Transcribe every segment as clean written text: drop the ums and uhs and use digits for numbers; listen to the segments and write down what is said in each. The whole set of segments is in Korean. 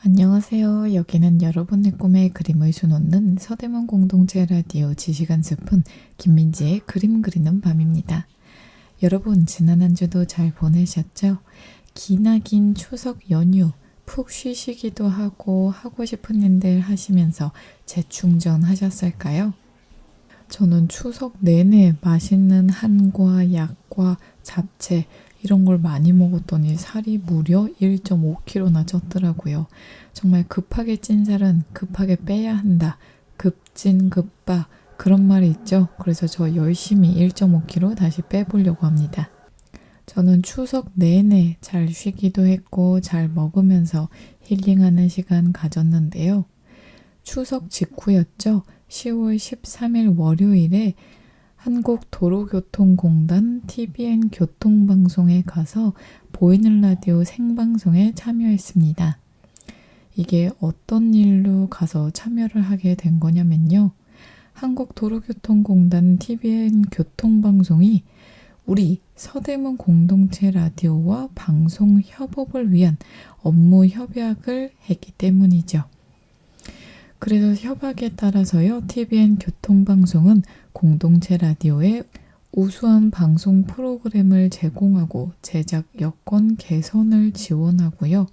안녕하세요. 여기는 여러분의 꿈에 그림을 수놓는 서대문 공동체 라디오 지시간 스푼 김민지의 그림 그리는 밤입니다. 여러분 지난 한 주도 잘 보내셨죠? 기나긴 추석 연휴 푹 쉬시기도 하고 싶은 일들 하시면서 재충전하셨을까요? 저는 추석 내내 맛있는 한과, 약과, 잡채 이런 걸 많이 먹었더니 살이 무려 1.5kg나 쪘더라고요. 정말 급하게 찐 살은 급하게 빼야 한다. 급진 급바 그런 말이 있죠. 그래서 저 열심히 1.5kg 다시 빼보려고 합니다. 저는 추석 내내 잘 쉬기도 했고 잘 먹으면서 힐링하는 시간 가졌는데요. 추석 직후였죠. 10월 13일 월요일에 한국도로교통공단 TBN 교통방송에 가서 보이는 라디오 생방송에 참여했습니다. 이게 어떤 일로 가서 참여를 하게 된 거냐면요. 한국도로교통공단 TBN 교통방송이 우리 서대문 공동체 라디오와 방송 협업을 위한 업무 협약을 했기 때문이죠. 그래서 협약에 따라서요. TBN 교통방송은 공동체 라디오에 우수한 방송 프로그램을 제공하고 제작 여건 개선을 지원하고요.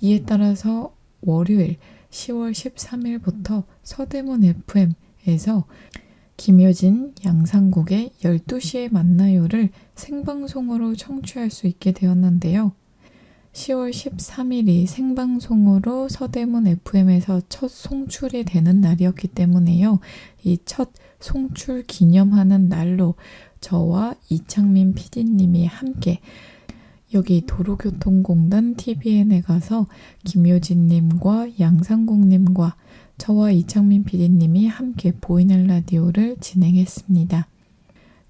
이에 따라서 월요일 10월 13일부터 서대문 FM에서 김효진 양상국의 12시에 만나요를 생방송으로 청취할 수 있게 되었는데요. 10월 13일이 생방송으로 서대문 FM에서 첫 송출이 되는 날이었기 때문에요. 이 첫 송출 기념하는 날로 저와 이창민 PD님이 함께 여기 도로교통공단 TBN에 가서 김효진님과 양상국님과 저와 이창민 PD님이 함께 보이는 라디오를 진행했습니다.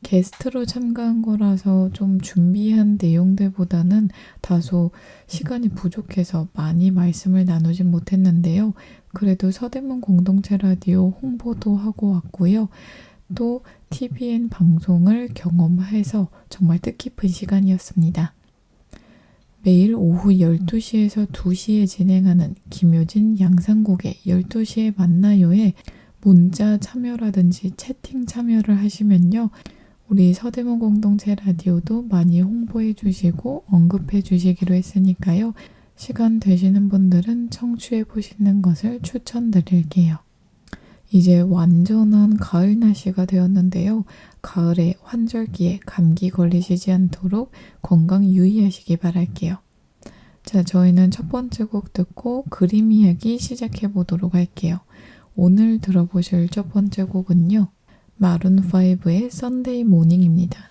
게스트로 참가한 거라서 좀 준비한 내용들보다는 다소 시간이 부족해서 많이 말씀을 나누진 못했는데요. 그래도 서대문 공동체 라디오 홍보도 하고 왔고요. 또 TBN 방송을 경험해서 정말 뜻깊은 시간이었습니다. 매일 오후 12시에서 2시에 진행하는 김효진 양상국의 12시에 만나요에 문자 참여라든지 채팅 참여를 하시면요. 우리 서대문 공동체 라디오도 많이 홍보해 주시고 언급해 주시기로 했으니까요. 시간 되시는 분들은 청취해 보시는 것을 추천드릴게요. 이제 완전한 가을 날씨가 되었는데요. 가을에 환절기에 감기 걸리시지 않도록 건강 유의하시기 바랄게요. 자, 저희는 첫 번째 곡 듣고 그림 이야기 시작해 보도록 할게요. 오늘 들어보실 첫 번째 곡은요. 마룬5의 썬데이 모닝입니다.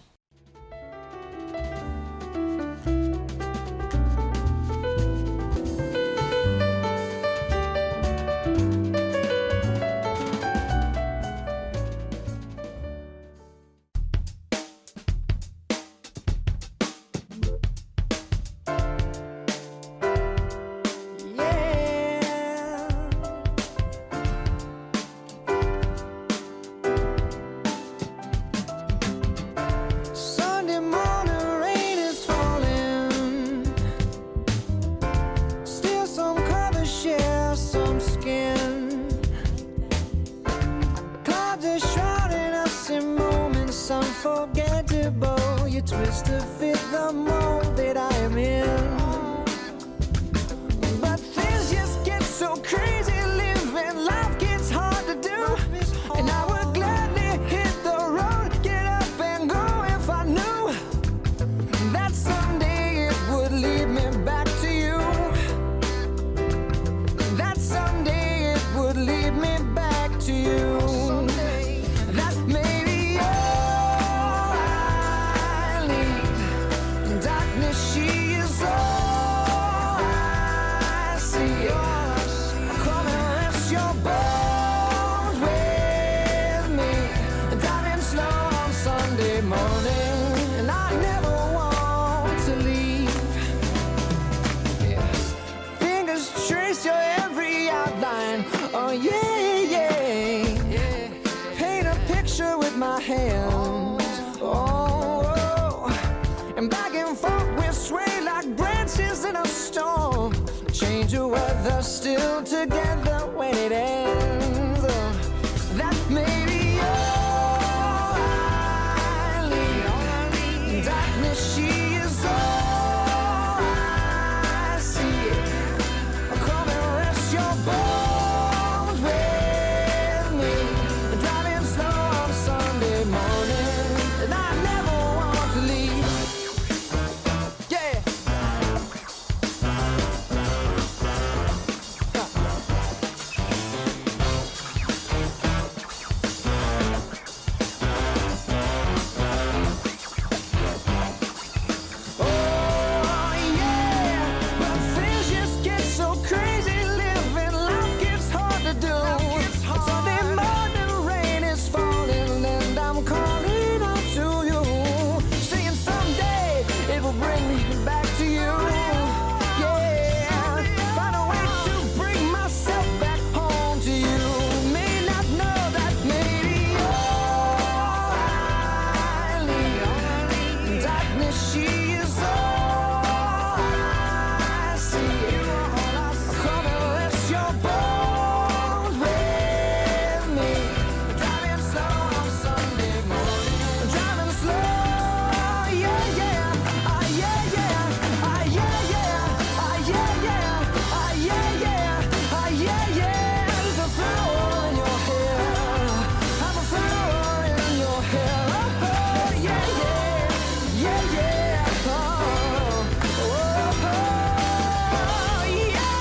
Unforgettable, you twist to fit the mold that I am in. But things just get so crazy, living life gets hard to do. And I would gladly hit the road, get up and go if I knew that someday it would lead me back to you. That someday it would lead me back to you. That maybe darkness still together when it ends. That may be all I need. Darkness, she is all I see. Come and rest your bones with me. Driving slow on Sunday morning, and I never want to leave. Yeah. Oh yeah, but things just get so crazy. Living life gets hard to do. Sunday morning rain is falling, and I'm calling out to you, saying someday it will bring me back to you. Yeah, find a way to bring myself back home to you. May not know that maybe all I need. Darkness, she is all I see. Come and rest your bones with me. Driving slow on Sunday morning. Driving slow, yeah, yeah. Ah, yeah, yeah. Ah, yeah, yeah. Ah, yeah, yeah. Ah, yeah, yeah. Ah, yeah, yeah. There's a flower in your hair. I'm a flower in your hair. Oh, yeah, yeah. Yeah, yeah. Oh, oh, oh, yeah.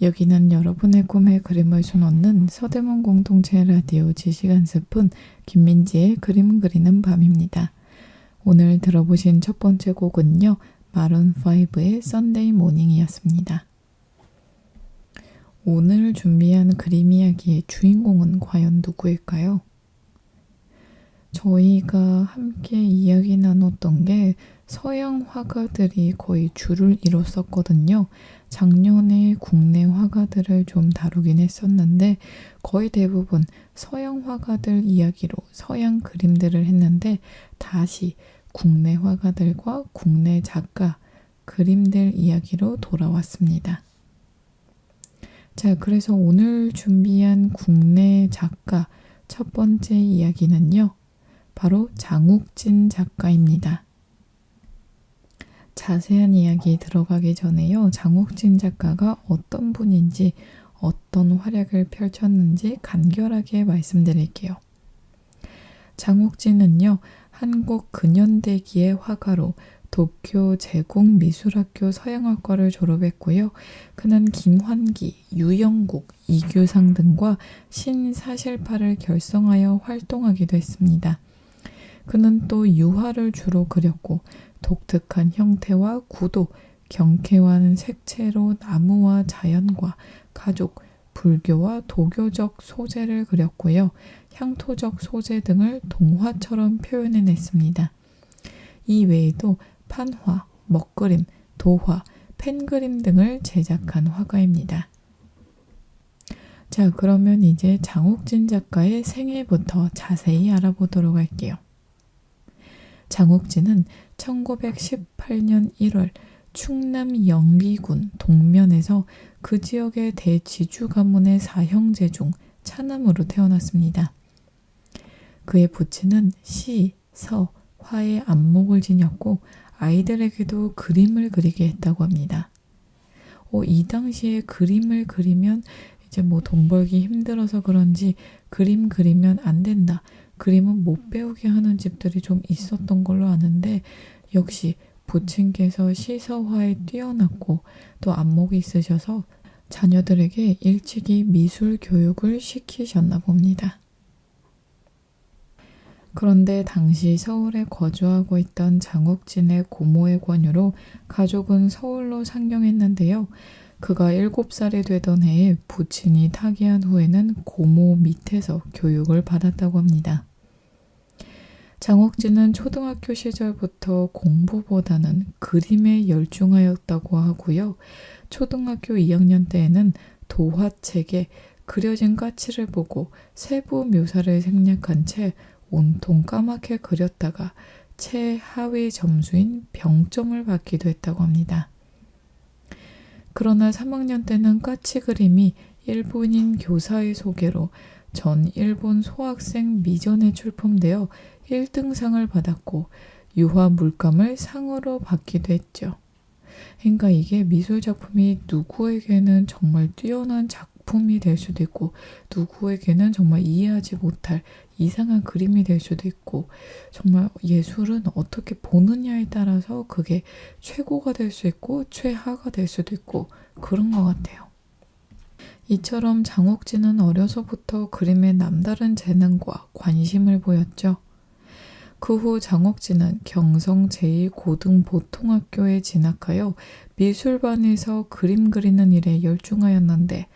여기는 여러분의 꿈에 그림을 수놓는 서대문 공동체 라디오 지시간 스푼 김민지의 그림 그리는 밤입니다. 오늘 들어보신 첫 번째 곡은요. 마룬5의 썬데이 모닝이었습니다. 오늘 준비한 그림 이야기의 주인공은 과연 누구일까요? 저희가 함께 이야기 나눴던 게 서양 화가들이 거의 줄을 이뤘었거든요. 작년에 국내 화가들을 좀 다루긴 했었는데 거의 대부분 서양 화가들 이야기로 서양 그림들을 했는데 다시 국내 화가들과 국내 작가, 그림들 이야기로 돌아왔습니다. 자, 그래서 오늘 준비한 국내 작가 첫 번째 이야기는요. 바로 장욱진 작가입니다. 자세한 이야기 들어가기 전에요. 장욱진 작가가 어떤 분인지 어떤 활약을 펼쳤는지 간결하게 말씀드릴게요. 장욱진은요. 한국 근현대기의 화가로 도쿄 제국미술학교 서양학과를 졸업했고요. 그는 김환기, 유영국, 이규상 등과 신사실파를 결성하여 활동하기도 했습니다. 그는 또 유화를 주로 그렸고 독특한 형태와 구도, 경쾌한 색채로 나무와 자연과 가족, 불교와 도교적 소재를 그렸고요. 향토적 소재 등을 동화처럼 표현해냈습니다. 이 외에도 판화, 먹그림, 도화, 펜그림 등을 제작한 화가입니다. 자, 그러면 이제 장욱진 작가의 생애부터 자세히 알아보도록 할게요. 장욱진은 1918년 1월 충남 영기군 동면에서 그 지역의 대지주 가문의 사형제 중 차남으로 태어났습니다. 그의 부친은 시, 서, 화의 안목을 지녔고 아이들에게도 그림을 그리게 했다고 합니다. 이 당시에 그림을 그리면 이제 돈 벌기 힘들어서 그런지 그림 그리면 안 된다. 그림은 못 배우게 하는 집들이 좀 있었던 걸로 아는데 역시 부친께서 시서화에 뛰어났고 또 안목이 있으셔서 자녀들에게 일찍이 미술 교육을 시키셨나 봅니다. 그런데 당시 서울에 거주하고 있던 장욱진의 고모의 권유로 가족은 서울로 상경했는데요. 그가 7살이 되던 해에 부친이 타계한 후에는 고모 밑에서 교육을 받았다고 합니다. 장욱진은 초등학교 시절부터 공부보다는 그림에 열중하였다고 하고요. 초등학교 2학년 때에는 도화책에 그려진 까치를 보고 세부 묘사를 생략한 채 온통 까맣게 그렸다가 최하위 점수인 병점을 받기도 했다고 합니다. 그러나 3학년 때는 까치 그림이 일본인 교사의 소개로 전 일본 소학생 미전에 출품되어 1등상을 받았고 유화 물감을 상으로 받기도 했죠. 그러니까 이게 미술 작품이 누구에게는 정말 뛰어난 작품이 될 수도 있고 누구에게는 정말 이해하지 못할 이상한 그림이 될 수도 있고 정말 예술은 어떻게 보느냐에 따라서 그게 최고가 될 수 있고 최하가 될 수도 있고 그런 것 같아요. 이처럼 장욱진은 어려서부터 그림에 남다른 재능과 관심을 보였죠. 그 후 장욱진은 경성 제2고등보통학교에 진학하여 미술반에서 그림 그리는 일에 열중하였는데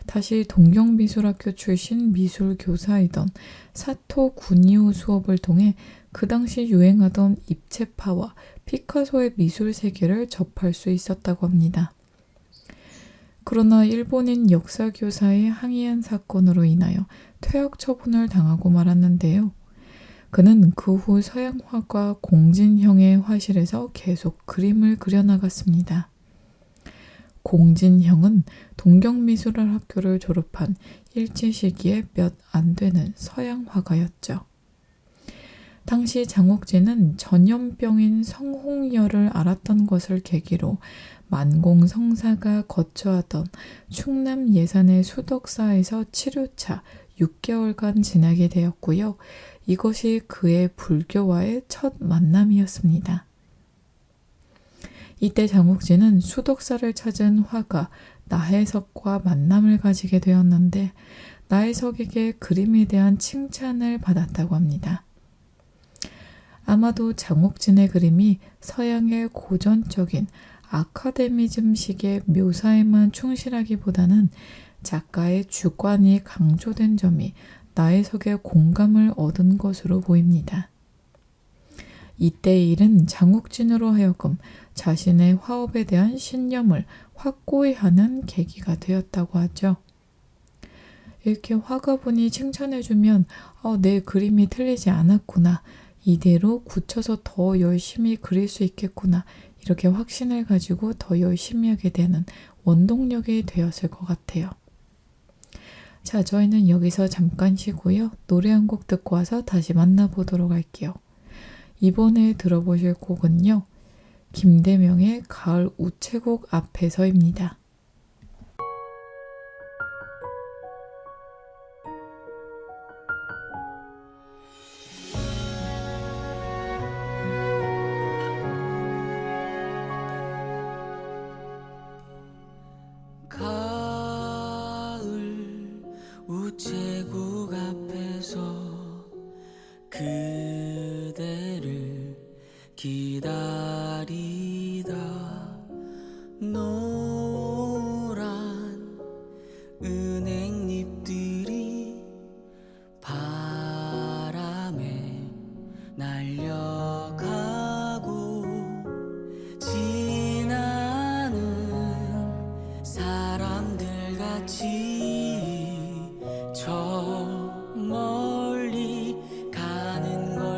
다시 동경미술학교 출신 미술교사이던 사토 구니오 수업을 통해 그 당시 유행하던 입체파와 피카소의 미술 세계를 접할 수 있었다고 합니다. 그러나 일본인 역사교사의 항의한 사건으로 인하여 퇴학 처분을 당하고 말았는데요. 그는 그 후 서양화가 공진형의 화실에서 계속 그림을 그려나갔습니다. 공진형은 동경미술학교를 졸업한 일제 시기에 몇 안 되는 서양 화가였죠. 당시 장욱진은 전염병인 성홍열을 알았던 것을 계기로 만공성사가 거처하던 충남 예산의 수덕사에서 치료차 6개월간 지나게 되었고요. 이것이 그의 불교와의 첫 만남이었습니다. 이때 장욱진은 수덕사를 찾은 화가 나혜석과 만남을 가지게 되었는데 나혜석에게 그림에 대한 칭찬을 받았다고 합니다. 아마도 장욱진의 그림이 서양의 고전적인 아카데미즘식의 묘사에만 충실하기보다는 작가의 주관이 강조된 점이 나혜석의 공감을 얻은 것으로 보입니다. 이때의 일은 장욱진으로 하여금 자신의 화업에 대한 신념을 확고히 하는 계기가 되었다고 하죠. 이렇게 화가분이 칭찬해주면 내 그림이 틀리지 않았구나. 이대로 굳혀서 더 열심히 그릴 수 있겠구나. 이렇게 확신을 가지고 더 열심히 하게 되는 원동력이 되었을 것 같아요. 자, 저희는 여기서 잠깐 쉬고요. 노래 한 곡 듣고 와서 다시 만나보도록 할게요. 이번에 들어보실 곡은요. 김대명의 가을 우체국 앞에서입니다. 가을 우체국 앞에서 그대를 기다리다 노란 은행잎들이 바람에 날려가고 지나는 사람들 같이 저 멀리 가는 것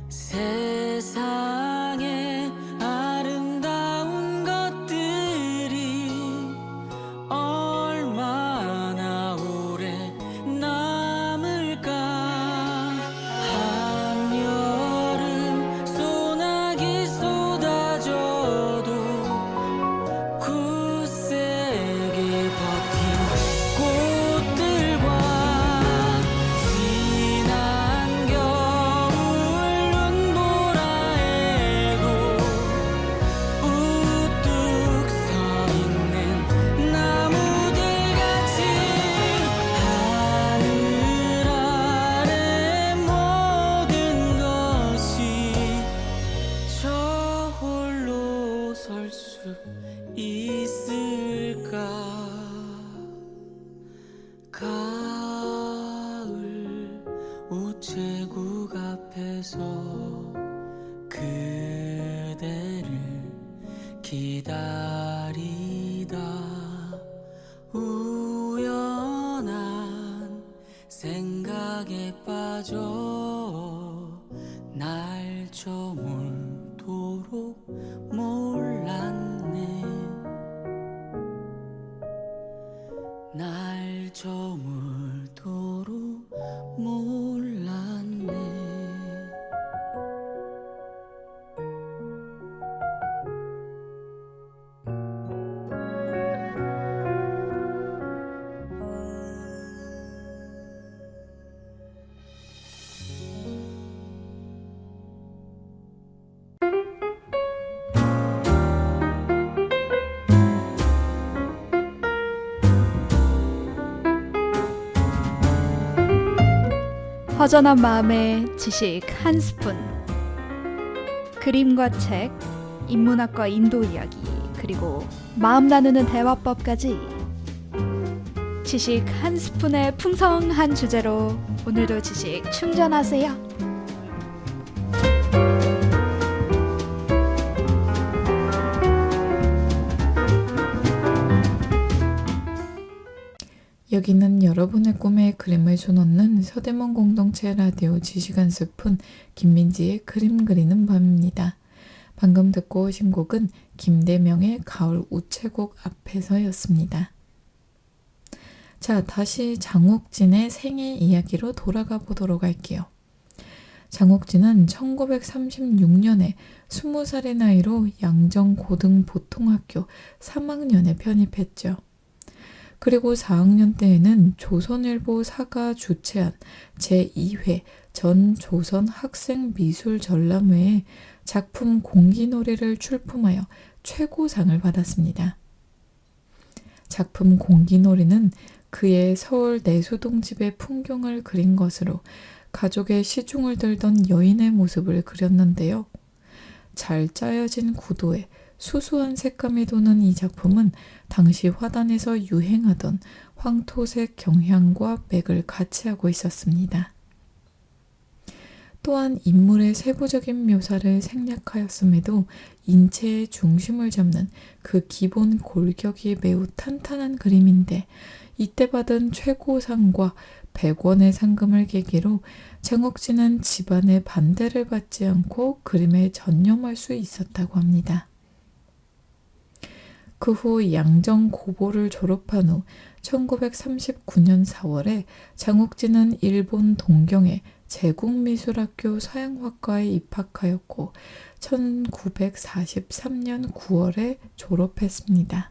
세상에 아름다운 것들이 얼마나 오래 남을까. 한여름 소나기 쏟아져도 굳세게 버틴 꽃들과 지난 겨울 눈보라에도 우뚝 서 있는 나무들같이 하늘 아래 모든 것이 저 홀로 설 수 있을까. 가을 우체국 앞에서 그대를 기다리다 우연한 생각에 빠져 날 저물도록 몰랐네. 날 저물도록 몰랐네. 허전한 마음에 지식 한 스푼. 그림과 책, 인문학과 인도 이야기, 그리고 마음 나누는 대화법까지 지식 한 스푼의 풍성한 주제로 오늘도 지식 충전하세요. 여기는 여러분의 꿈에 그림을 수놓는 서대문 공동체 라디오 지식 한 스푼 김민지의 그림 그리는 밤입니다. 방금 듣고 오신 곡은 김대명의 가을 우체국 앞에서였습니다. 자, 다시 장욱진의 생애 이야기로 돌아가 보도록 할게요. 장욱진은 1936년에 20살의 나이로 양정고등보통학교 3학년에 편입했죠. 그리고 4학년 때에는 조선일보 사가 주최한 제2회 전조선 학생미술전람회에 작품 공기놀이를 출품하여 최고상을 받았습니다. 작품 공기놀이는 그의 서울 내수동 집의 풍경을 그린 것으로 가족의 시중을 들던 여인의 모습을 그렸는데요. 잘 짜여진 구도에 수수한 색감이 도는 이 작품은 당시 화단에서 유행하던 황토색 경향과 맥을 같이 하고 있었습니다. 또한 인물의 세부적인 묘사를 생략하였음에도 인체의 중심을 잡는 그 기본 골격이 매우 탄탄한 그림인데 이때 받은 최고상과 100원의 상금을 계기로 장욱진은 집안의 반대를 받지 않고 그림에 전념할 수 있었다고 합니다. 그 후 양정고보를 졸업한 후 1939년 4월에 장욱진은 일본 동경의 제국미술학교 서양화과에 입학하였고 1943년 9월에 졸업했습니다.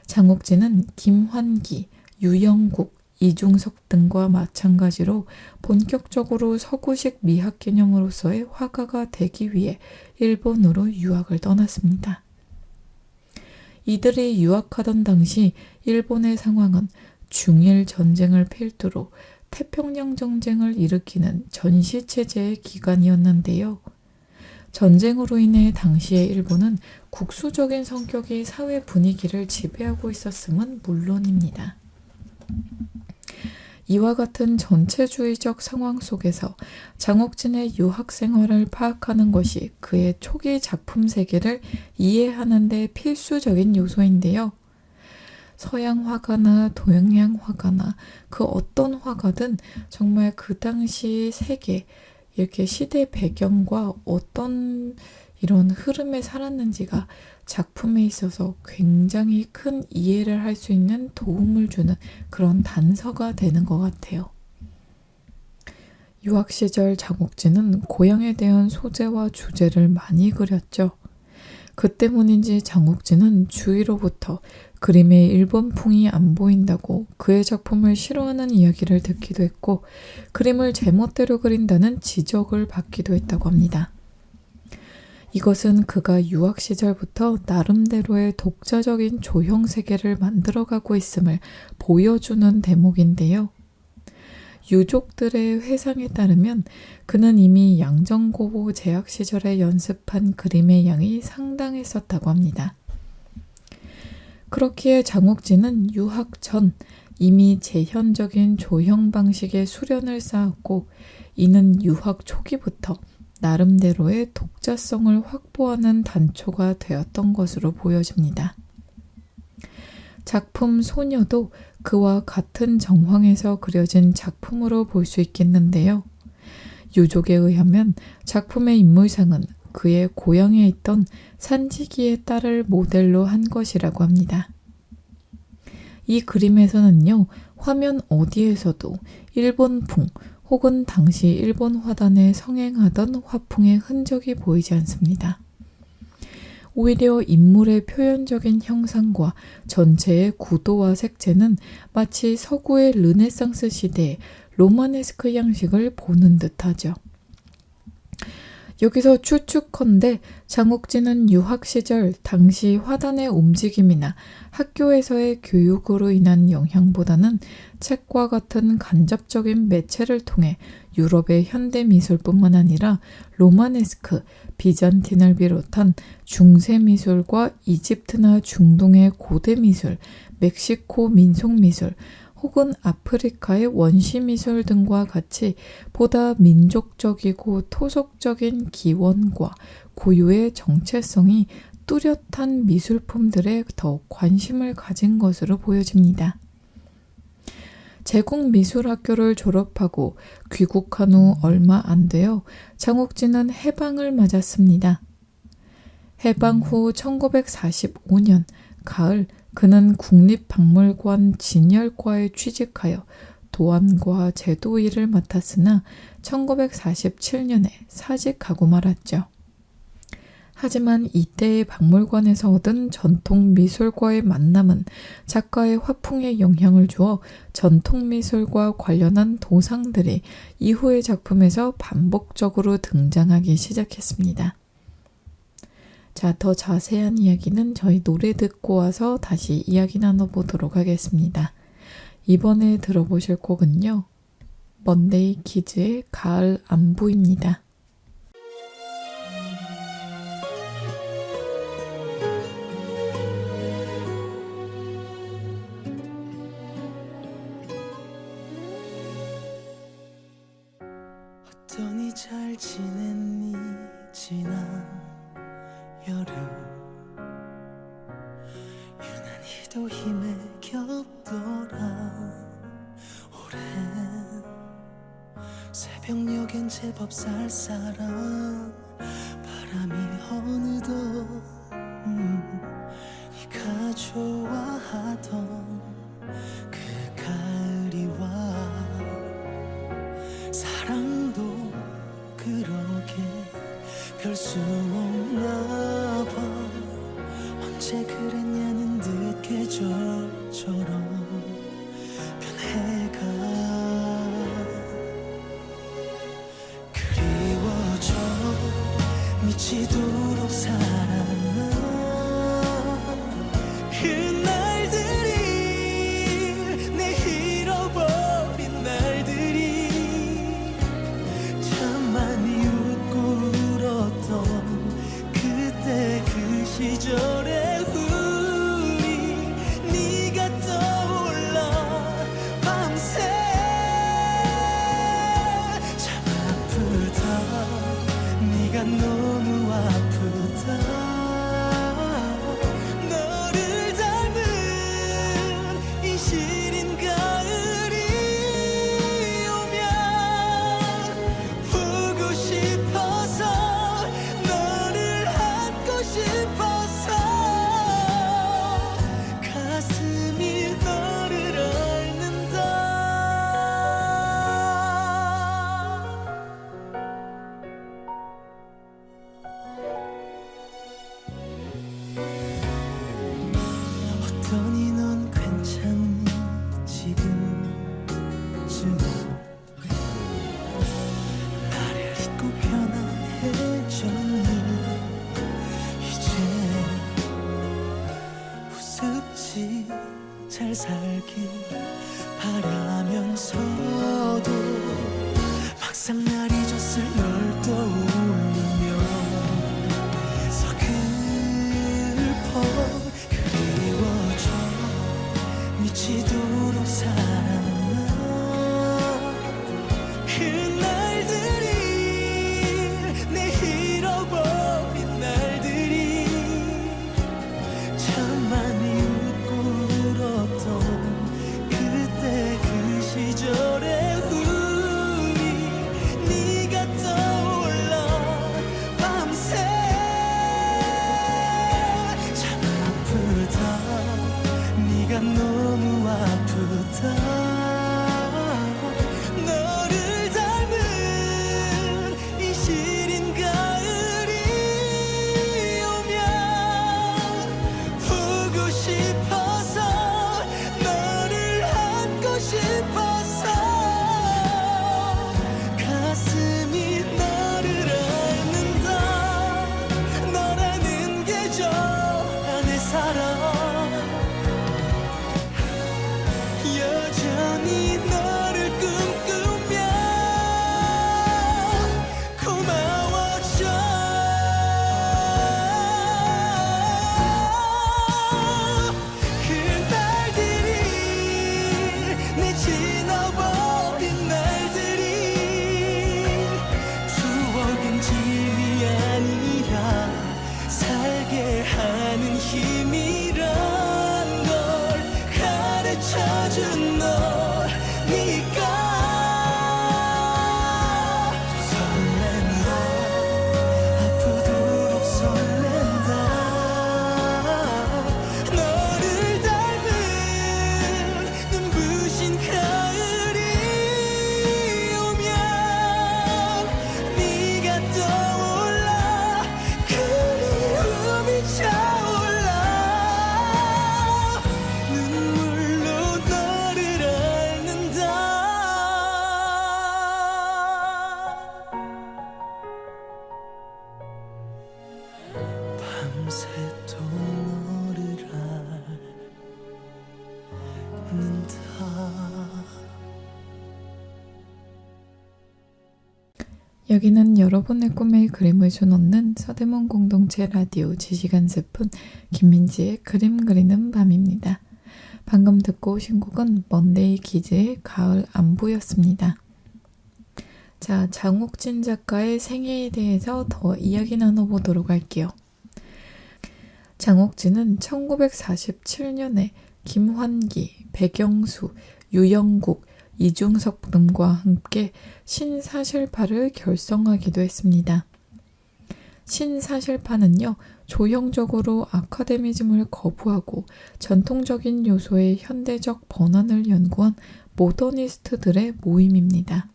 장욱진은 김환기, 유영국, 이중석 등과 마찬가지로 본격적으로 서구식 미학 개념으로서의 화가가 되기 위해 일본으로 유학을 떠났습니다. 이들이 유학하던 당시 일본의 상황은 중일 전쟁을 필두로 태평양 전쟁을 일으키는 전시체제의 기간이었는데요. 전쟁으로 인해 당시의 일본은 국수적인 성격이 사회 분위기를 지배하고 있었음은 물론입니다. 이와 같은 전체주의적 상황 속에서 장욱진의 유학 생활을 파악하는 것이 그의 초기 작품 세계를 이해하는 데 필수적인 요소인데요. 서양 화가나 동양 화가나 그 어떤 화가든 정말 그 당시 세계, 이렇게 시대 배경과 어떤 이런 흐름에 살았는지가 작품에 있어서 굉장히 큰 이해를 할 수 있는 도움을 주는 그런 단서가 되는 것 같아요. 유학 시절 장옥진은 고향에 대한 소재와 주제를 많이 그렸죠. 그 때문인지 장옥진은 주위로부터 그림의 일본풍이 안 보인다고 그의 작품을 싫어하는 이야기를 듣기도 했고 그림을 제멋대로 그린다는 지적을 받기도 했다고 합니다. 이것은 그가 유학 시절부터 나름대로의 독자적인 조형 세계를 만들어가고 있음을 보여주는 대목인데요. 유족들의 회상에 따르면 그는 이미 양정고보 재학 시절에 연습한 그림의 양이 상당했었다고 합니다. 그렇기에 장옥진은 유학 전 이미 제현적인 조형 방식의 수련을 쌓았고 이는 유학 초기부터 나름대로의 독자성을 확보하는 단초가 되었던 것으로 보여집니다. 작품 소녀도 그와 같은 정황에서 그려진 작품으로 볼 수 있겠는데요. 유족에 의하면 작품의 인물상은 그의 고향에 있던 산지기의 딸을 모델로 한 것이라고 합니다. 이 그림에서는요, 화면 어디에서도 일본풍 혹은 당시 일본 화단에 성행하던 화풍의 흔적이 보이지 않습니다. 오히려 인물의 표현적인 형상과 전체의 구도와 색채는 마치 서구의 르네상스 시대의 로마네스크 양식을 보는 듯하죠. 여기서 추측컨대 장옥진은 유학 시절 당시 화단의 움직임이나 학교에서의 교육으로 인한 영향보다는 책과 같은 간접적인 매체를 통해 유럽의 현대 미술뿐만 아니라 로마네스크, 비잔틴을 비롯한 중세 미술과 이집트나 중동의 고대 미술, 멕시코 민속 미술, 혹은 아프리카의 원시 미술 등과 같이 보다 민족적이고 토속적인 기원과 고유의 정체성이 뚜렷한 미술품들에 더욱 관심을 가진 것으로 보여집니다. 제국미술학교를 졸업하고 귀국한 후 얼마 안 되어 장옥진은 해방을 맞았습니다. 해방 후 1945년 가을 그는 국립박물관 진열과에 취직하여 도안과 제도 일을 맡았으나 1947년에 사직하고 말았죠. 하지만 이때의 박물관에서 얻은 전통미술과의 만남은 작가의 화풍에 영향을 주어 전통미술과 관련한 도상들이 이후의 작품에서 반복적으로 등장하기 시작했습니다. 자, 더 자세한 이야기는 저희 노래 듣고 와서 다시 이야기 나눠보도록 하겠습니다. 이번에 들어보실 곡은요, 먼데이 키즈의 가을 안부입니다. 어떠니 잘 지냈니 지난 여름 유난히도 힘에 겹더라 오랜 새벽녘엔 제법 쌀쌀한 바람이 어느덧 네가 좋아하던 그 가을이 와 사랑도 그러게 별 수 없나 봐 언제 그랬냐는 듯 계절처럼 변해가 그리워져 미치도록 사랑한 그날들이 내 잃어버린 날들이 참 많이 웃고 울었던 그때 그 시절의 우리 네가 떠올라 밤새 참 아프다 네가 너무 아프다 항상 날 잊었을 널 떠올리며 서글퍼 그리워져 미치도록 사랑한 그날들이 내 잃어버린 날들이 참 많이 웃고 울었던 그때 그 시절의 우리 네가 떠올라 밤새 참 아프다 네가 너무 아프다 너를 닮은 이 시린 가을이 오면 보고 싶어서 너를 안고 싶어서 가슴이 너를 앓는다 너라는 계절 안에 살아 여전히 너를 꿈꾸며 고마워져 그날들이 내 지나버린 날들이 추억은 짐이 아니라 살게 하는 힘이란 걸 가르쳐준 너니까 설렌다 아프도록 설렌다 너를 닮은 눈부신 가을이 오면 네가 떠올라 그리움이 차올라 눈물로 너를 앓는다 밤새도 너를 앓는다 여기는 여러분의 꿈에 그림을 수놓는 서대문 공동체 라디오 지시간 스푼 김민지의 그림 그리는 밤입니다. 방금 듣고 오신 곡은 먼데이 키즈의 가을 안부였습니다. 자, 장옥진 작가의 생애에 대해서 더 이야기 나눠보도록 할게요. 장옥진은 1947년에 김환기, 백영수, 유영국, 이중석 등과 함께 신사실파를 결성하기도 했습니다. 신사실파는요, 조형적으로 아카데미즘을 거부하고 전통적인 요소의 현대적 번안을 연구한 모더니스트들의 모임입니다.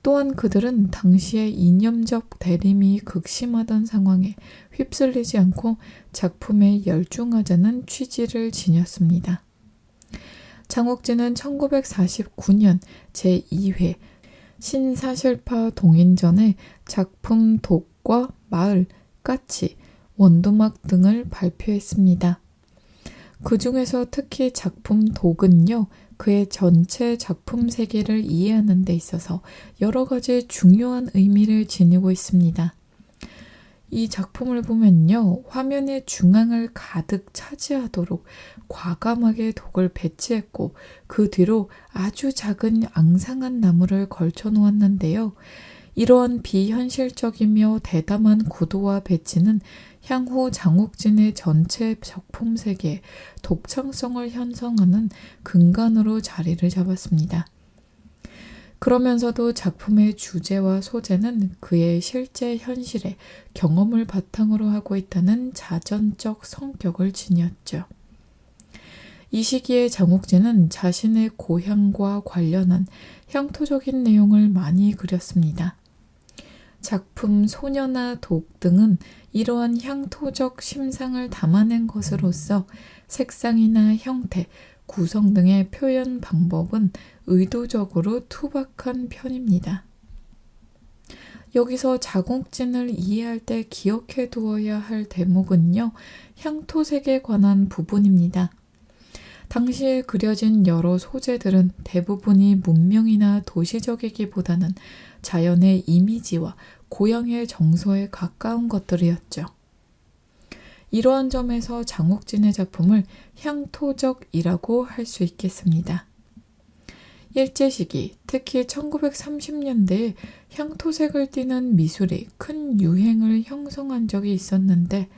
또한 그들은 당시의 이념적 대립이 극심하던 상황에 휩쓸리지 않고 작품에 열중하자는 취지를 지녔습니다. 장옥진은 1949년 제2회 신사실파 동인전에 작품 독과 마을, 까치, 원두막 등을 발표했습니다. 그 중에서 특히 작품 독은요, 그의 전체 작품 세계를 이해하는 데 있어서 여러 가지 중요한 의미를 지니고 있습니다. 이 작품을 보면요, 화면의 중앙을 가득 차지하도록 과감하게 독을 배치했고 그 뒤로 아주 작은 앙상한 나무를 걸쳐 놓았는데요. 이러한 비현실적이며 대담한 구도와 배치는 향후 장옥진의 전체 작품 세계에 독창성을 형성하는 근간으로 자리를 잡았습니다. 그러면서도 작품의 주제와 소재는 그의 실제 현실의 경험을 바탕으로 하고 있다는 자전적 성격을 지녔죠. 이 시기에 장옥진은 자신의 고향과 관련한 향토적인 내용을 많이 그렸습니다. 작품 소녀나 독 등은 이러한 향토적 심상을 담아낸 것으로서 색상이나 형태, 구성 등의 표현 방법은 의도적으로 투박한 편입니다. 여기서 장옥진을 이해할 때 기억해 두어야 할 대목은요, 향토색에 관한 부분입니다. 당시에 그려진 여러 소재들은 대부분이 문명이나 도시적이기보다는 자연의 이미지와 고향의 정서에 가까운 것들이었죠. 이러한 점에서 장욱진의 작품을 향토적이라고 할 수 있겠습니다. 일제시기, 특히 1930년대에 향토색을 띠는 미술이 큰 유행을 형성한 적이 있었는데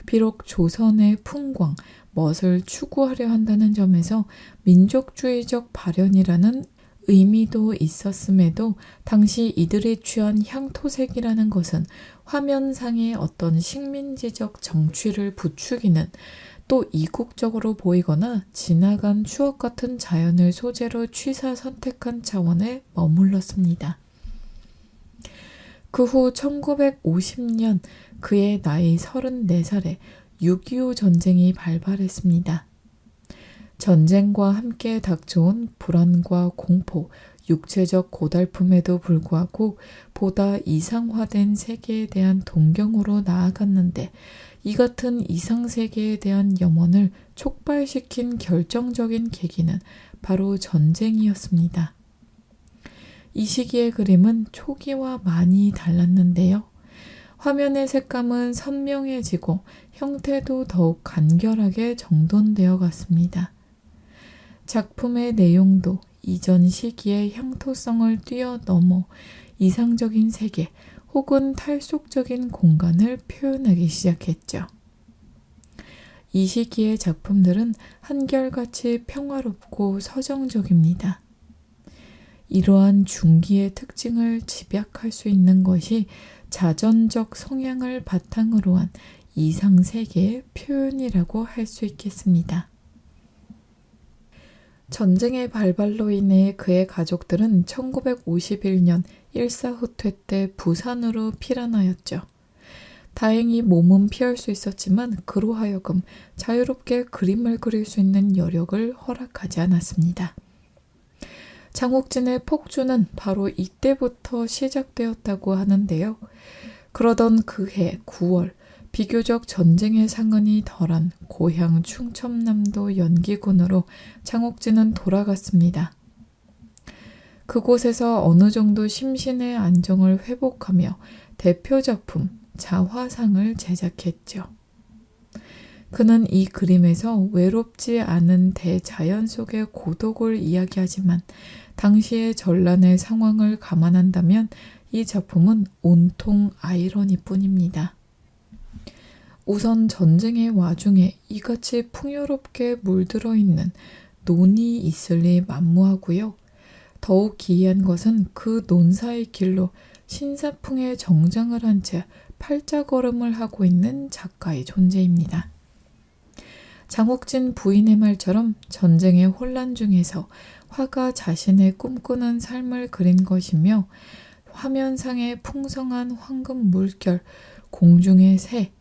비록 조선의 풍광, 멋을 추구하려 한다는 점에서 민족주의적 발현이라는 의미도 있었음에도 당시 이들이 취한 향토색이라는 것은 화면상의 어떤 식민지적 정취를 부추기는 또 이국적으로 보이거나 지나간 추억 같은 자연을 소재로 취사 선택한 차원에 머물렀습니다. 그 후 1950년 그의 나이 34살에 6.25 전쟁이 발발했습니다. 전쟁과 함께 닥쳐온 불안과 공포, 육체적 고달픔에도 불구하고 보다 이상화된 세계에 대한 동경으로 나아갔는데 이 같은 이상세계에 대한 염원을 촉발시킨 결정적인 계기는 바로 전쟁이었습니다. 이 시기의 그림은 초기와 많이 달랐는데요. 화면의 색감은 선명해지고 형태도 더욱 간결하게 정돈되어 갔습니다. 작품의 내용도 이전 시기의 향토성을 뛰어넘어 이상적인 세계 혹은 탈속적인 공간을 표현하기 시작했죠. 이 시기의 작품들은 한결같이 평화롭고 서정적입니다. 이러한 중기의 특징을 집약할 수 있는 것이 자전적 성향을 바탕으로 한 이상세계의 표현이라고 할 수 있겠습니다. 전쟁의 발발로 인해 그의 가족들은 1951년 일사후퇴 때 부산으로 피난하였죠. 다행히 몸은 피할 수 있었지만 그로 하여금 자유롭게 그림을 그릴 수 있는 여력을 허락하지 않았습니다. 장욱진의 폭주는 바로 이때부터 시작되었다고 하는데요. 그러던 그해 9월 비교적 전쟁의 상흔이 덜한 고향 충청남도 연기군으로 장욱진은 돌아갔습니다. 그곳에서 어느 정도 심신의 안정을 회복하며 대표 작품 자화상을 제작했죠. 그는 이 그림에서 외롭지 않은 대자연 속의 고독을 이야기하지만 당시의 전란의 상황을 감안한다면 이 작품은 온통 아이러니뿐입니다. 우선 전쟁의 와중에 이같이 풍요롭게 물들어 있는 논이 있을 리 만무하고요. 더욱 기이한 것은 그 논사의 길로 신사풍의 정장을 한 채 팔자걸음을 하고 있는 작가의 존재입니다. 장욱진 부인의 말처럼 전쟁의 혼란 중에서 화가 자신의 꿈꾸는 삶을 그린 것이며 화면상의 풍성한 황금 물결, 공중의 새,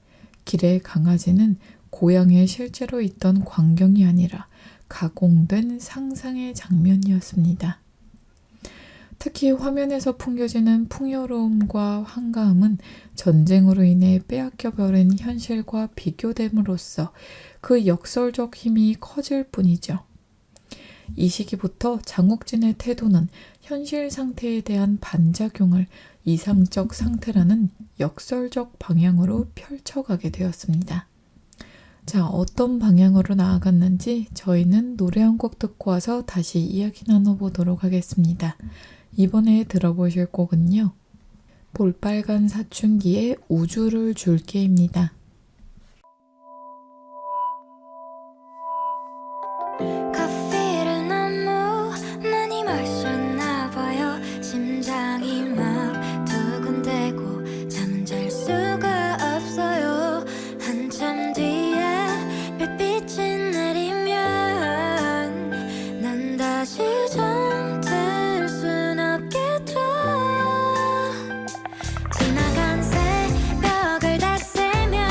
길의 강아지는 고향에 실제로 있던 광경이 아니라 가공된 상상의 장면이었습니다. 특히 화면에서 풍겨지는 풍요로움과 한가함은 전쟁으로 인해 빼앗겨버린 현실과 비교됨으로써 그 역설적 힘이 커질 뿐이죠. 이 시기부터 장욱진의 태도는 현실 상태에 대한 반작용을 이상적 상태라는 역설적 방향으로 펼쳐가게 되었습니다. 자, 어떤 방향으로 나아갔는지 저희는 노래 한 곡 듣고 와서 다시 이야기 나눠보도록 하겠습니다. 이번에 들어보실 곡은요. 볼빨간 사춘기의 우주를 줄게입니다. 커피를 너무 많이 마셨나 봐요. 심장이 막 두근대고 잠은 잘 수가 없어요. 한참 뒤에 별빛이 내리면 난 다시 잠들 순 없겠죠. 지나간 새벽을 다 세면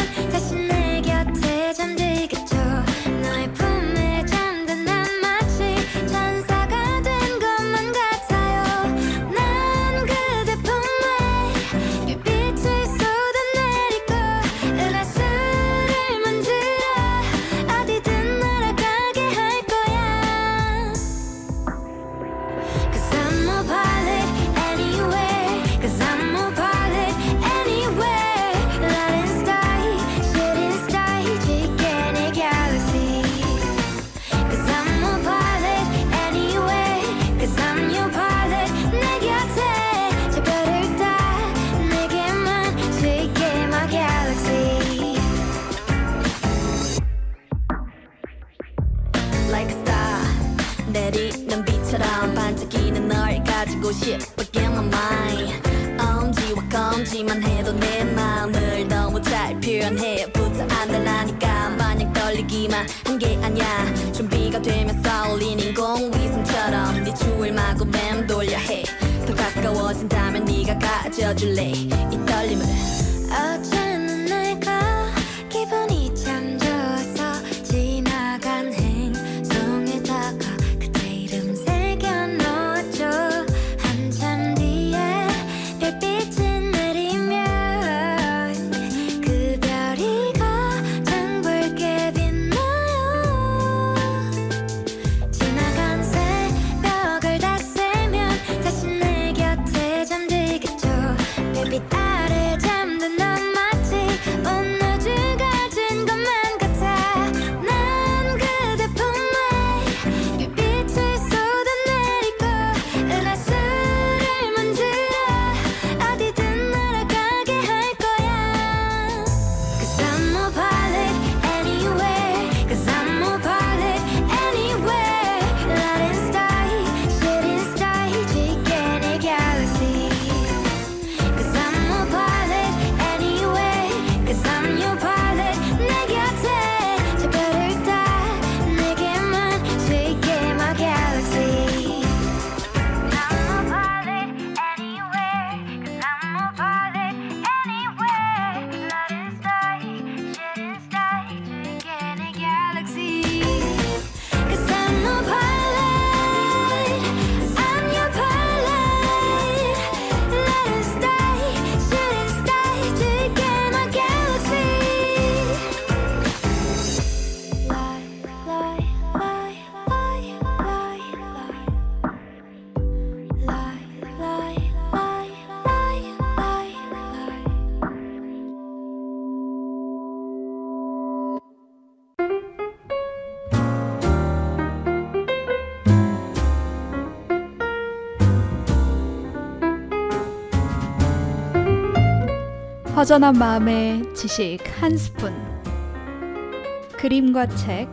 얘기만 해도 내 마음을 너무 잘 표현해부터 안달나니까 마냥 떨리기만 한 게 아니야. 준비가 되면 쏠린 인공위성처럼 네 주위를 마구 맴돌려 해. 더 가까워진다면 네가 가져줄래 이 떨림을. 어제는 내가 기분이 참 좋아서 지나간 행성에다가 그대 이름 새겨놓았죠. 한참 뒤에 별빛이 내리면 그 별이 가장 붉게 빛나요. 지나간 새벽을 다 세면 다시 내 곁에 잠들겠죠. 별빛 아래 잠든 넌 마치 온 우주가 진 것만 같아. 난 그대 품에 별빛을 쏟아내리고 은하수를 만들어 어디든 날아가게 할 거야. Cause I'm a pilot anywhere. Cause I'm a pilot anywhere. Light and sky, shooting star, 지게 내 galaxy. Cause I'm a pilot anywhere. Cause I'm your pilot. 내 곁에 저 별을 다 내게만 지게 my galaxy. I'm a pilot anywhere. Cause I'm a pilot anywhere. Light and sky, shooting star, 지게 내 galaxy. Cause I'm a pilot. I'm your pilot. Light and sky, shooting star, 지게 my galaxy. Lie, lie, lie, lie, lie, lie. Lie, lie, lie, lie, lie, lie. 허전한 마음에 지식 한 스푼. 그림과 책,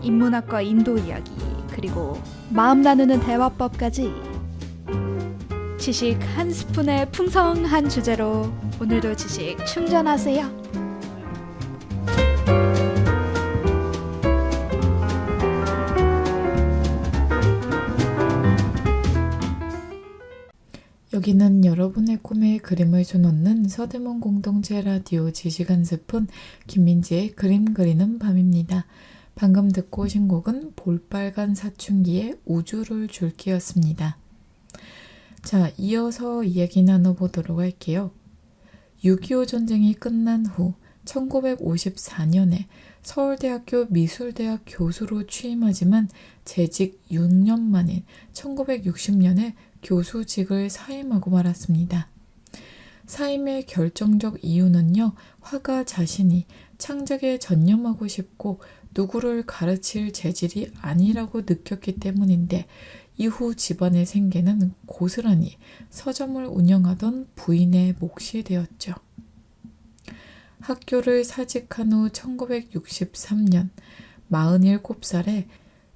인문학과 인도 이야기, 그리고 마음 나누는 대화법까지 지식 한 스푼의 풍성한 주제로 오늘도 지식 충전하세요. 여기는 여러분의 꿈에 그림을 수놓는 서대문 공동체 라디오 지식 한 스푼 김민지의 그림 그리는 밤입니다. 방금 듣고 오신 곡은 볼빨간 사춘기의 우주를 줄기였습니다. 자, 이어서 이야기 나눠보도록 할게요. 6.25 전쟁이 끝난 후 1954년에 서울대학교 미술대학 교수로 취임하지만 재직 6년 만인 1960년에 교수직을 사임하고 말았습니다. 사임의 결정적 이유는요, 화가 자신이 창작에 전념하고 싶고 누구를 가르칠 재질이 아니라고 느꼈기 때문인데, 이후 집안의 생계는 고스란히 서점을 운영하던 부인의 몫이 되었죠. 학교를 사직한 후 1963년 47살에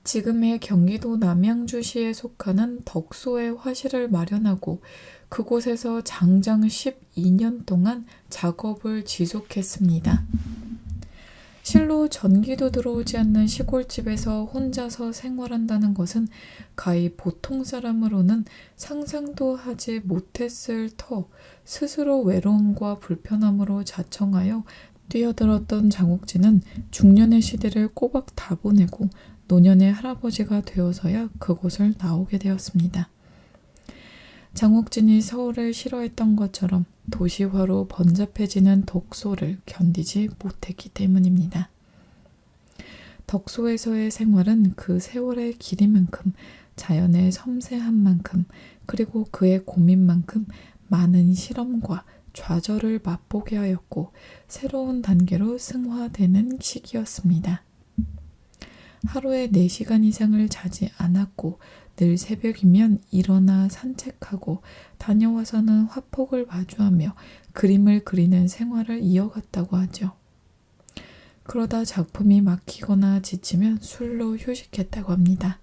지금의 경기도 남양주시에 속하는 덕소에 화실을 마련하고 그곳에서 장장 12년 동안 작업을 지속했습니다. 실로 전기도 들어오지 않는 시골집에서 혼자서 생활한다는 것은 가히 보통 사람으로는 상상도 하지 못했을 터 스스로 외로움과 불편함으로 자청하여 뛰어들었던 장옥진은 중년의 시대를 꼬박 다 보내고 노년의 할아버지가 되어서야 그곳을 나오게 되었습니다. 장옥진이 서울을 싫어했던 것처럼 도시화로 번잡해지는 덕소를 견디지 못했기 때문입니다. 덕소에서의 생활은 그 세월의 길이만큼, 자연의 섬세함만큼, 그리고 그의 고민만큼 많은 실험과 좌절을 맛보게 하였고 새로운 단계로 승화되는 시기였습니다. 하루에 4시간 이상을 자지 않았고 늘 새벽이면 일어나 산책하고 다녀와서는 화폭을 마주하며 그림을 그리는 생활을 이어갔다고 하죠. 그러다 작품이 막히거나 지치면 술로 휴식했다고 합니다.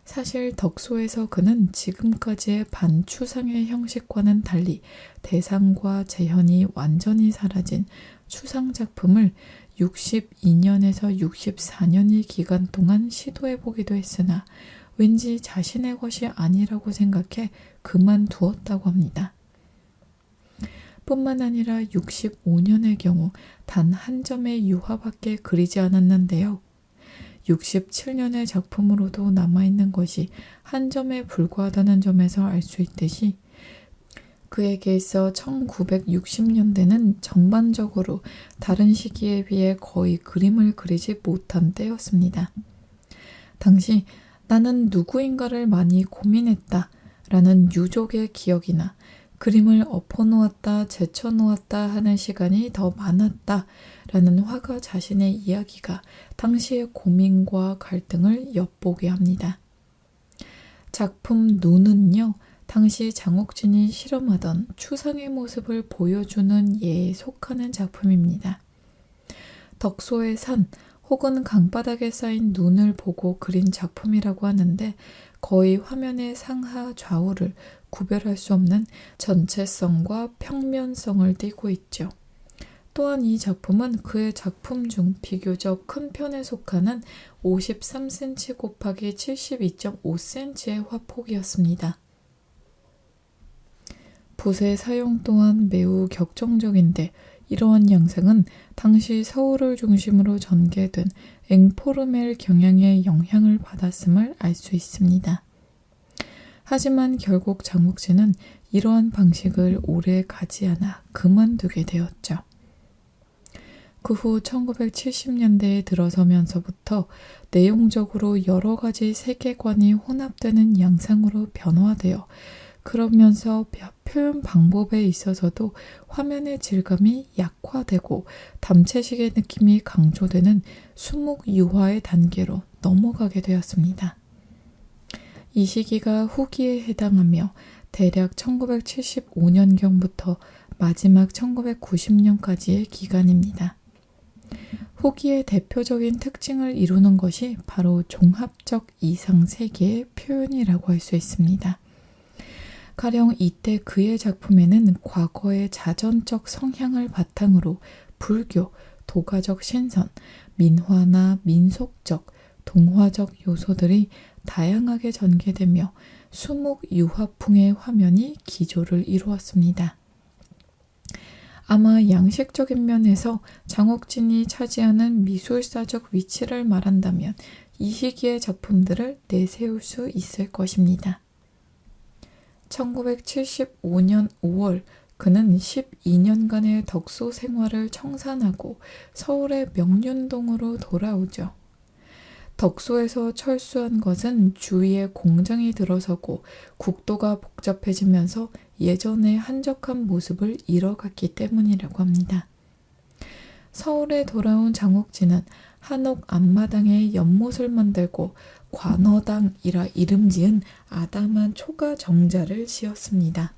사실 덕소에서 그는 지금까지의 반추상의 형식과는 달리 대상과 재현이 완전히 사라진 추상 작품을 62년에서 64년의 기간 동안 시도해보기도 했으나 왠지 자신의 것이 아니라고 생각해 그만두었다고 합니다. 뿐만 아니라 65년의 경우 단 한 점의 유화밖에 그리지 않았는데요. 67년의 작품으로도 남아있는 것이 한 점에 불과하다는 점에서 알 수 있듯이 그에게 있어 1960년대는 전반적으로 다른 시기에 비해 거의 그림을 그리지 못한 때였습니다. 당시 나는 누구인가를 많이 고민했다 라는 유족의 기억이나 그림을 엎어놓았다 제쳐놓았다 하는 시간이 더 많았다 라는 화가 자신의 이야기가 당시의 고민과 갈등을 엿보게 합니다. 작품 눈은요, 당시 장옥진이 실험하던 추상의 모습을 보여주는 예에 속하는 작품입니다. 덕소의 산 혹은 강바닥에 쌓인 눈을 보고 그린 작품이라고 하는데 거의 화면의 상하 좌우를 구별할 수 없는 전체성과 평면성을 띠고 있죠. 또한 이 작품은 그의 작품 중 비교적 큰 편에 속하는 53cm 곱하기 72.5cm의 화폭이었습니다. 붓의 사용 또한 매우 격정적인데 이러한 양상은 당시 서울을 중심으로 전개된 앵포르멜 경향의 영향을 받았음을 알 수 있습니다. 하지만 결국 장옥진은 이러한 방식을 오래 가지 않아 그만두게 되었죠. 그 후 1970년대에 들어서면서부터 내용적으로 여러 가지 세계관이 혼합되는 양상으로 변화되어 그러면서 표현 방법에 있어서도 화면의 질감이 약화되고 담채식의 느낌이 강조되는 수묵유화의 단계로 넘어가게 되었습니다. 이 시기가 후기에 해당하며 대략 1975년경부터 마지막 1990년까지의 기간입니다. 후기의 대표적인 특징을 이루는 것이 바로 종합적 이상 세계의 표현이라고 할 수 있습니다. 가령 이때 그의 작품에는 과거의 자전적 성향을 바탕으로 불교, 도가적 신선, 민화나 민속적, 동화적 요소들이 다양하게 전개되며 수묵유화풍의 화면이 기조를 이루었습니다. 아마 양식적인 면에서 장옥진이 차지하는 미술사적 위치를 말한다면 이 시기의 작품들을 내세울 수 있을 것입니다. 1975년 5월 그는 12년간의 덕소 생활을 청산하고 서울의 명륜동으로 돌아오죠. 덕소에서 철수한 것은 주위에 공장이 들어서고 국도가 복잡해지면서 예전의 한적한 모습을 잃어갔기 때문이라고 합니다. 서울에 돌아온 장옥진은 한옥 앞마당에 연못을 만들고 관어당이라 이름 지은 아담한 초가 정자를 지었습니다.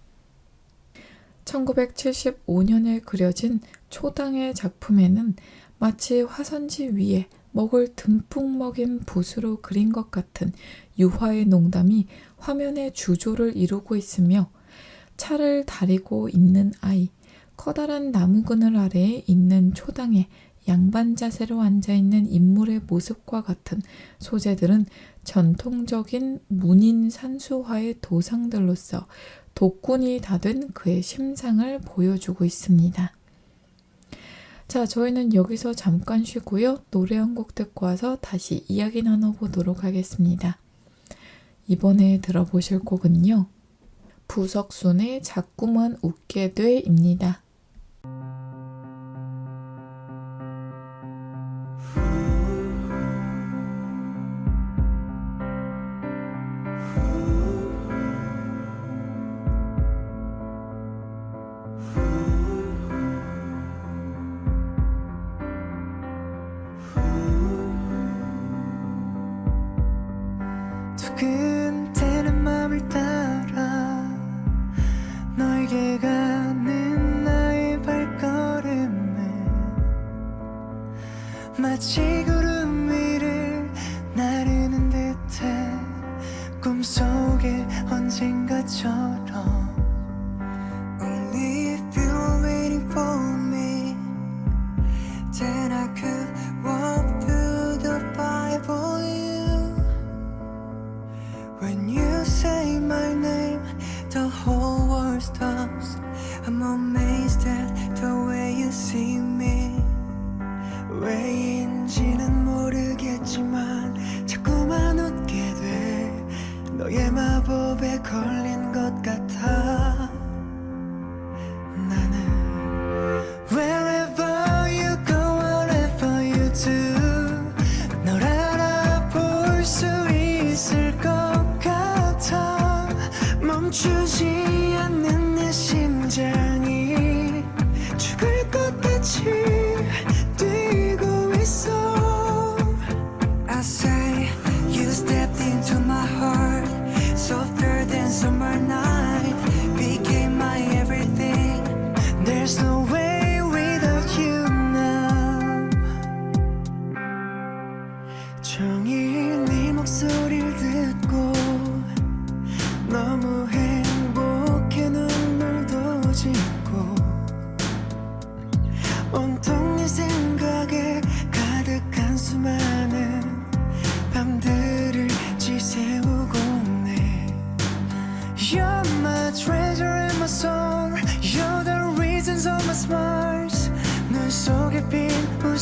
1975년에 그려진 초당의 작품에는 마치 화선지 위에 먹을 듬뿍 먹인 붓으로 그린 것 같은 유화의 농담이 화면의 주조를 이루고 있으며 차를 다리고 있는 아이, 커다란 나무 그늘 아래에 있는 초당에 양반 자세로 앉아있는 인물의 모습과 같은 소재들은 전통적인 문인 산수화의 도상들로서 독군이 다 된 그의 심상을 보여주고 있습니다. 자, 저희는 여기서 잠깐 쉬고요. 노래 한 곡 듣고 와서 다시 이야기 나눠보도록 하겠습니다. 이번에 들어보실 곡은요. 부석순의 자꾸만 웃게 돼입니다. 두근대는 맘을 따라 너에게 가는 나의 발걸음은 마치 구름 위를 나르는 듯해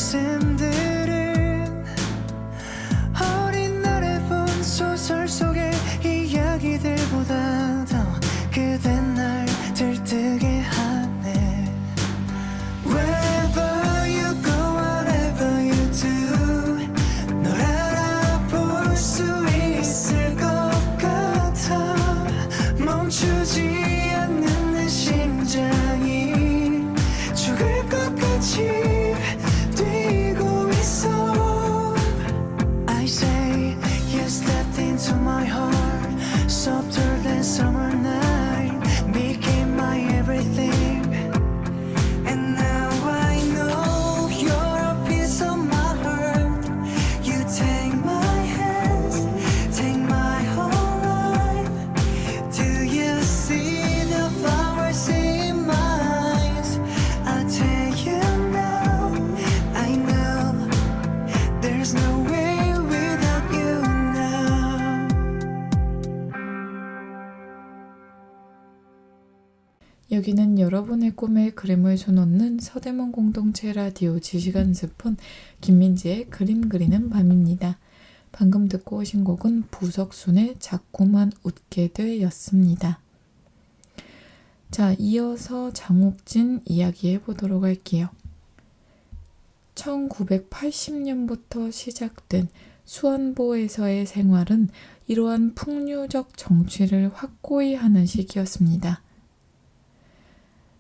웃음들은 어린 날에 본 소설 속의 이야기들보다 더 그대 날 들뜨게 하네. Wherever you go, whatever you do, 널 알아볼 수 있을 것 같아. 멈추지 않는 내 심장이 죽을 것 같이 뛰고 있어. I say you stepped into my heart, softer than summer night, became my everything. And now I know you're a piece of my heart. You take my hands, take my whole life. Do you see the flowers in my eyes? I'll tell you now, I know there's no way without you now. 여기는 여러분의 꿈에 그림을 줘놓는 서대문 공동체 라디오 지시간 스푼 김민지의 그림 그리는 밤입니다. 방금 듣고 오신 곡은 부석순의 자꾸만 웃게 돼 였습니다. 자, 이어서 장욱진 이야기해 보도록 할게요. 1980년부터 시작된 수안보에서의 생활은 이러한 풍류적 정취를 확고히 하는 시기였습니다.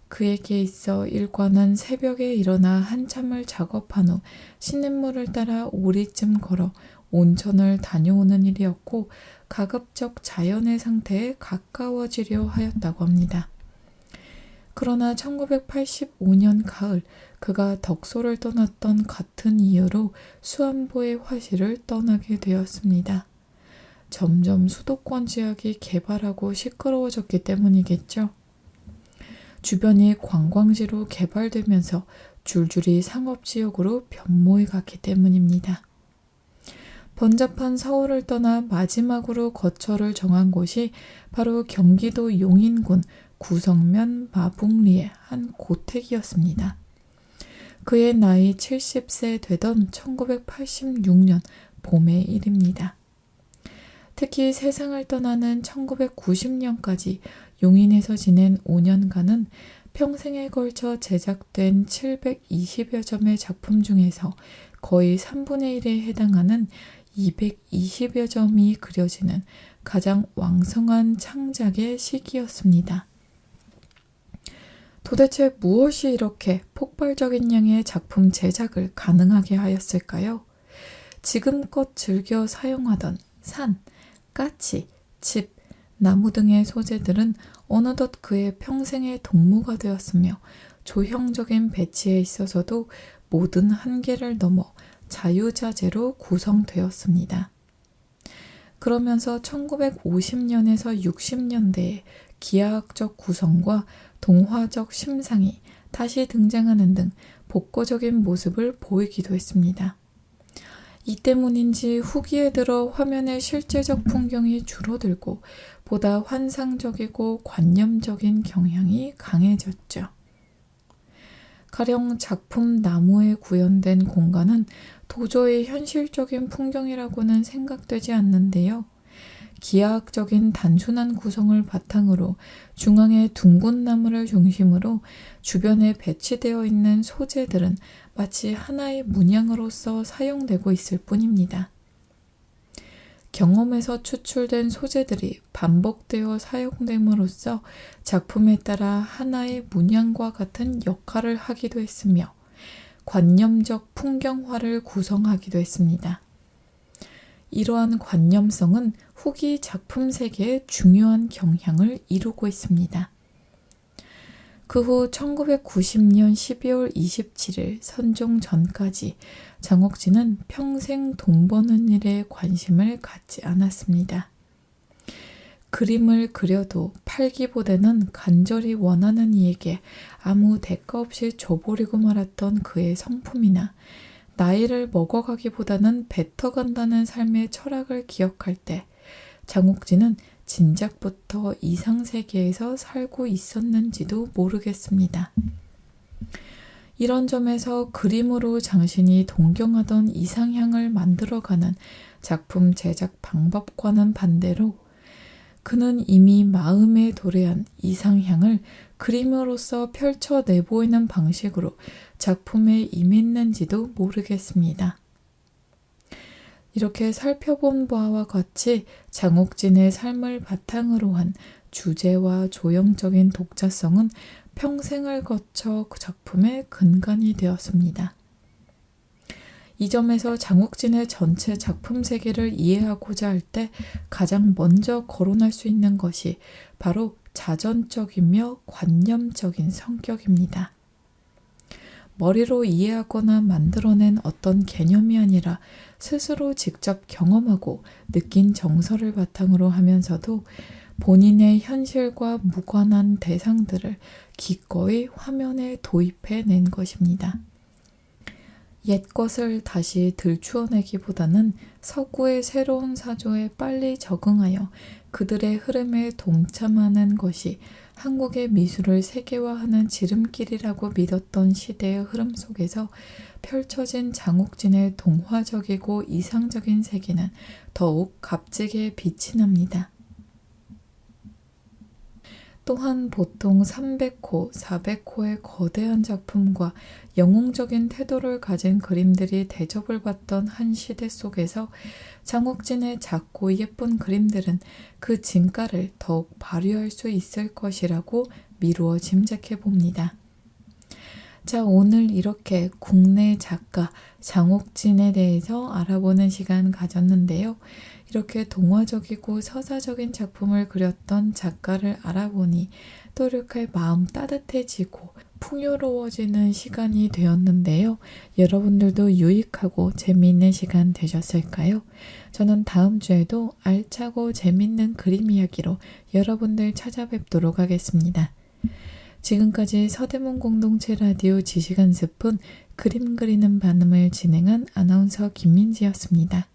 그에게 있어 일과는 새벽에 일어나 한참을 작업한 후 시냇물을 따라 오리쯤 걸어 온천을 다녀오는 일이었고 가급적 자연의 상태에 가까워지려 하였다고 합니다. 그러나 1985년 가을 그가 덕소를 떠났던 같은 이유로 수안보의 화실을 떠나게 되었습니다. 점점 수도권 지역이 개발하고 시끄러워졌기 때문이겠죠. 주변이 관광지로 개발되면서 줄줄이 상업지역으로 변모해 갔기 때문입니다. 번잡한 서울을 떠나 마지막으로 거처를 정한 곳이 바로 경기도 용인군 구성면 마북리의 한 고택이었습니다. 그의 나이 70세 되던 1986년 봄의 일입니다. 특히 세상을 떠나는 1990년까지 용인에서 지낸 5년간은 평생에 걸쳐 제작된 720여 점의 작품 중에서 거의 3분의 1에 해당하는 220여 점이 그려지는 가장 왕성한 창작의 시기였습니다. 도대체 무엇이 이렇게 폭발적인 양의 작품 제작을 가능하게 하였을까요? 지금껏 즐겨 사용하던 산, 까치, 집, 나무 등의 소재들은 어느덧 그의 평생의 동무가 되었으며 조형적인 배치에 있어서도 모든 한계를 넘어 자유자재로 구성되었습니다. 그러면서 1950년에서 60년대에 기하학적 구성과 동화적 심상이 다시 등장하는 등 복고적인 모습을 보이기도 했습니다. 이 때문인지 후기에 들어 화면의 실제적 풍경이 줄어들고 보다 환상적이고 관념적인 경향이 강해졌죠. 가령 작품 나무에 구현된 공간은 도저히 현실적인 풍경이라고는 생각되지 않는데요. 기하학적인 단순한 구성을 바탕으로 중앙에 둥근 나무를 중심으로 주변에 배치되어 있는 소재들은 마치 하나의 문양으로서 사용되고 있을 뿐입니다. 경험에서 추출된 소재들이 반복되어 사용됨으로써 작품에 따라 하나의 문양과 같은 역할을 하기도 했으며 관념적 풍경화를 구성하기도 했습니다. 이러한 관념성은 후기 작품 세계에 중요한 경향을 이루고 있습니다. 그 후 1990년 12월 27일 선종 전까지 장옥진은 평생 돈 버는 일에 관심을 갖지 않았습니다. 그림을 그려도 팔기보다는 간절히 원하는 이에게 아무 대가 없이 줘버리고 말았던 그의 성품이나 나이를 먹어가기보다는 뱉어간다는 삶의 철학을 기억할 때 장옥진은 진작부터 이상세계에서 살고 있었는지도 모르겠습니다. 이런 점에서 그림으로 장신이 동경하던 이상향을 만들어가는 작품 제작 방법과는 반대로 그는 이미 마음에 도래한 이상향을 그림으로서 펼쳐 내보이는 방식으로 작품에 임했는지도 모르겠습니다. 이렇게 살펴본 바와 같이 장옥진의 삶을 바탕으로 한 주제와 조형적인 독자성은 평생을 거쳐 그 작품의 근간이 되었습니다. 이 점에서 장옥진의 전체 작품 세계를 이해하고자 할 때 가장 먼저 거론할 수 있는 것이 바로 자전적이며 관념적인 성격입니다. 머리로 이해하거나 만들어낸 어떤 개념이 아니라 스스로 직접 경험하고 느낀 정서를 바탕으로 하면서도 본인의 현실과 무관한 대상들을 기꺼이 화면에 도입해낸 것입니다. 옛것을 다시 들추어내기보다는 서구의 새로운 사조에 빨리 적응하여 그들의 흐름에 동참하는 것이 한국의 미술을 세계화하는 지름길이라고 믿었던 시대의 흐름 속에서 펼쳐진 장옥진의 동화적이고 이상적인 세계는 더욱 값지게 빛이 납니다. 또한 보통 300호, 400호의 거대한 작품과 영웅적인 태도를 가진 그림들이 대접을 받던 한 시대 속에서 장옥진의 작고 예쁜 그림들은 그 진가를 더욱 발휘할 수 있을 것이라고 미루어 짐작해 봅니다. 자, 오늘 이렇게 국내 작가 장옥진에 대해서 알아보는 시간 가졌는데요. 이렇게 동화적이고 서사적인 작품을 그렸던 작가를 알아보니 또 이렇게 마음 따뜻해지고 풍요로워지는 시간이 되었는데요. 여러분들도 유익하고 재미있는 시간 되셨을까요? 저는 다음 주에도 알차고 재미있는 그림 이야기로 여러분들 찾아뵙도록 하겠습니다. 지금까지 서대문 공동체 라디오 지식 한 스푼 그림 그리는 반음을 진행한 아나운서 김민지였습니다.